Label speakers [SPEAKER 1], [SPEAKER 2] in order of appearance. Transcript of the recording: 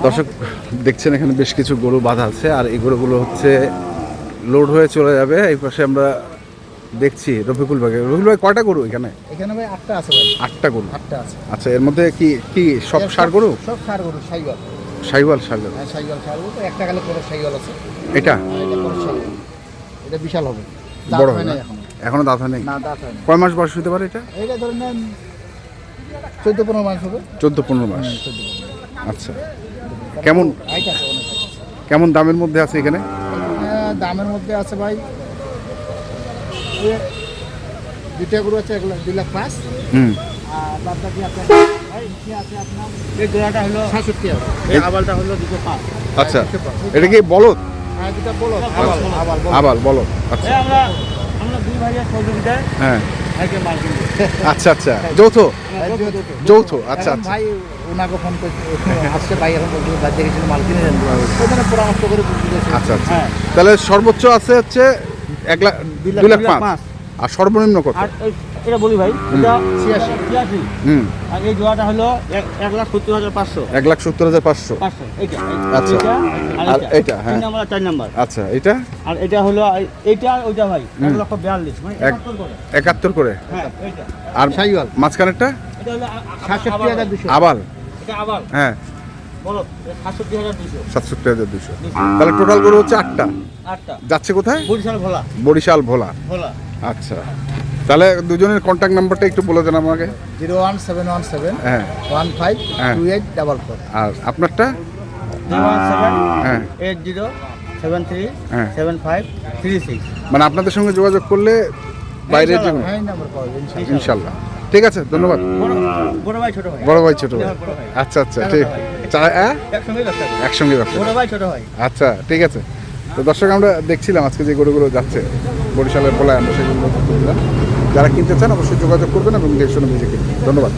[SPEAKER 1] দর্শক দেখছেন এখানে বেশ কিছু গরু বাঁধা আছে, আর এই গরুগুলো হচ্ছে লোড হয়ে চলে যাবে। এই পাশে আমরা দেখছি রফিকুল ভাই। রফিকুল ভাই কয়টা গরু এখানে?
[SPEAKER 2] এখানে ভাই 8টা আছে ভাই।
[SPEAKER 1] 8টা গরু?
[SPEAKER 2] 8টা আছে।
[SPEAKER 1] আচ্ছা, এর মধ্যে কি কি সব ষাঁড় গরু?
[SPEAKER 2] সব ষাঁড় গরু, শাইওয়াল।
[SPEAKER 1] শাইওয়াল ষাঁড় গরু?
[SPEAKER 2] হ্যাঁ, শাইওয়াল ষাঁড় গরু। তো একটা গেলে পুরো শাইওয়াল আছে।
[SPEAKER 1] এটা
[SPEAKER 2] এটা পুরো শাইওয়াল। এটা বিশাল হবে।
[SPEAKER 1] বড়
[SPEAKER 2] হয় না
[SPEAKER 1] হবে?
[SPEAKER 2] এখন।
[SPEAKER 1] এখনো দাঁত হয় নাই?
[SPEAKER 2] না, দাঁত হয় না।
[SPEAKER 1] কয় মাস বয়স হতে পারে এটা?
[SPEAKER 2] এটা ধরেন না 14-15 মাস হবে।
[SPEAKER 1] 14-15 মাস।
[SPEAKER 2] 14-15।
[SPEAKER 1] আচ্ছা, কেমন
[SPEAKER 2] হাইট আছে, অনেক হাইট আছে।
[SPEAKER 1] কেমন দামের মধ্যে আছে এখানে?
[SPEAKER 2] দামের মধ্যে আছে ভাই, দুইটা গরু আছে 2,05,000।
[SPEAKER 1] হুম।
[SPEAKER 2] আর বাদ বাকি আপনার ভাই কি আছে আপনার, এই জোড়াটা হলো 66 আছে, এই আবালটা হলো 205।
[SPEAKER 1] আচ্ছা, এটা কি বলদ?
[SPEAKER 2] হ্যাঁ, দুটো বলদ। আবাল
[SPEAKER 1] আবাল বলদ। আচ্ছা,
[SPEAKER 2] আমরা দুই ভাইয়ের সহযোগিতায়
[SPEAKER 1] হ্যাঁ।
[SPEAKER 2] ভাইকে মাল কিনবো।
[SPEAKER 1] আচ্ছা আচ্ছা, যৌথ? যৌথ, আচ্ছা
[SPEAKER 2] এখন
[SPEAKER 1] আচ্ছা।
[SPEAKER 2] ভাই ওনাকে ফোন করে আসছে, ভাই এখন বলছে ভাই দেখেছিল মাল কিনে দেন, ওখানে পরামর্শ করে বুঝতে।
[SPEAKER 1] আচ্ছা আচ্ছা, তাহলে সর্বোচ্চ আছে হচ্ছে 2,05,000, আর সর্বনিম্ন কত?
[SPEAKER 3] এটা বলি ভাই, এটা
[SPEAKER 2] 86।
[SPEAKER 1] হুম।
[SPEAKER 3] আর এই জোড়াটা হলো 1,70,500।
[SPEAKER 1] 1,70,500।
[SPEAKER 3] এইটা
[SPEAKER 1] আচ্ছা, আর এটা? হ্যাঁ,
[SPEAKER 3] 3 নাম্বার 4 নাম্বার।
[SPEAKER 1] আচ্ছা, এটা?
[SPEAKER 3] আর এটা হলো এইটা আর ওইটা ভাই 1,42,000, মানে 71 করে।
[SPEAKER 1] 71 করে?
[SPEAKER 3] হ্যাঁ, এইটা
[SPEAKER 1] আর
[SPEAKER 2] শাইওয়াল
[SPEAKER 1] মাঝখানেরটা?
[SPEAKER 3] এটা হলো
[SPEAKER 2] 67,200।
[SPEAKER 1] আবাল?
[SPEAKER 3] এটা আবার
[SPEAKER 1] হ্যাঁ,
[SPEAKER 3] বলো 67,200।
[SPEAKER 1] 67,200। তাহলে টোটাল গরু হচ্ছে 8টা।
[SPEAKER 3] 8টা
[SPEAKER 1] যাচ্ছে কোথায়?
[SPEAKER 3] বরিশাল ভোলা।
[SPEAKER 1] বরিশাল ভোলা।
[SPEAKER 3] ভোলা।
[SPEAKER 1] আচ্ছা, তাহলে দুজনের কন্ট্যাক্ট নাম্বারটা একটু বলে দেন আমাকে।
[SPEAKER 2] 01717
[SPEAKER 1] হ্যাঁ
[SPEAKER 2] 15
[SPEAKER 1] হ্যাঁ।
[SPEAKER 2] 2844।
[SPEAKER 1] আর আপনারটা?
[SPEAKER 3] 017
[SPEAKER 1] হ্যাঁ
[SPEAKER 3] 80 73
[SPEAKER 1] হ্যাঁ।
[SPEAKER 3] 7536।
[SPEAKER 1] মানে আপনাদের সঙ্গে যোগাযোগ করলে বাইরে যে
[SPEAKER 2] হ্যাঁ, এই নাম্বার পাওয়া যাবে ইনশাআল্লাহ।
[SPEAKER 1] ইনশাল্লাহ। ঠিক আছে, ধন্যবাদ।
[SPEAKER 3] বড় ভাই ছোট ভাই।
[SPEAKER 1] বড় ভাই ছোট ভাই?
[SPEAKER 3] বড় ভাই।
[SPEAKER 1] আচ্ছা আচ্ছা, ঠিক।
[SPEAKER 3] একসঙ্গে ব্যবসা করি।
[SPEAKER 1] একসঙ্গে ব্যবসা।
[SPEAKER 3] বড় ভাই ছোট ভাই।
[SPEAKER 1] আচ্ছা, ঠিক আছে। তো দর্শক, আমরা দেখছিলাম আজকে যে গরুগুলো যাচ্ছে বরিশালের ভোলায়, আমরা সেগুলো তুলে দিলাম। যারা কিনতে চান অবশ্যই যোগাযোগ করবেন এবং দেখে শুনে বুঝে কিনবেন। ধন্যবাদ।